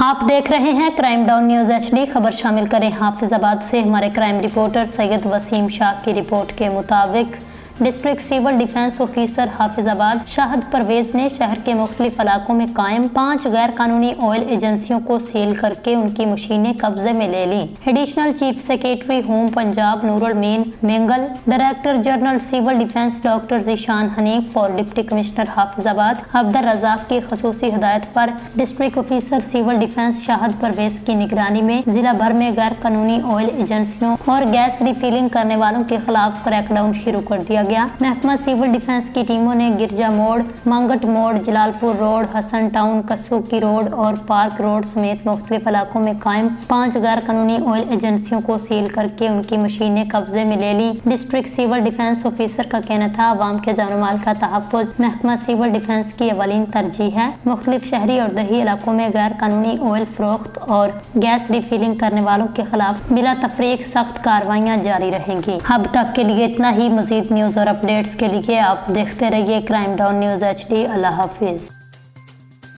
आप देख रहे हैं क्राइम डाउन न्यूज HD। खबर शामिल करें हाफिजाबाद से हमारे क्राइम रिपोर्टर सैयद वसीम शाह की रिपोर्ट के मुताबिक district civil defence officer Hafizabad Shahid Parvez ने शहर के मुख्तलिफ इलाकों में कायम 5 गैर कानूनी ऑयल एजेंसियों को सील करके उनकी मशीनें कब्जे में ले ली। Additional chief secretary home Punjab Noorul Ameen Mengal, director general civil defence doctor Zeeshan Hanif और डिप्टी कमिश्नर हाफिजाबाद अब्दुल रज़ाक की खसूसी हिदायत पर district officer civil defence Shahid Parvez की निगरानी में जिला भर में गैर कानूनी ऑयल एजेंसियों और गैस रिफिलिंग करने वालों के खिलाफ क्रैकडाउन शुरू कर दिया गया। महकमा सिविल डिफेंस की टीमों ने गिरजा Mor, Mangat Mor, Jalalpur road, Hasan town, Kasuki road और पार्क रोड समेत मुख्तलिफ इलाकों में कायम 5 गैर कानूनी ऑयल एजेंसियों को सील करके उनकी मशीनें कब्जे में ले ली। डिस्ट्रिक्ट सिविल डिफेंस ऑफिसर का कहना था अवाम के जान माल का तहफ़्फ़ुज़ महकमा सिविल डिफेंस की अवलीन तरजीह है। मुख्तलिफ शहरी और दही इलाकों में गैर कानूनी ऑयल फरोख्त और गैस रिफिलिंग करने वालों के खिलाफ बिला तफरीक सख्त कार्रवाइयाँ जारी रहेंगी। अब तक के लिए इतना ही। मजीद न्यूज़ और अपडेट्स के लिए आप देखते रहिए क्राइम डाउन न्यूज़ HD। अल्लाह हाफिज़।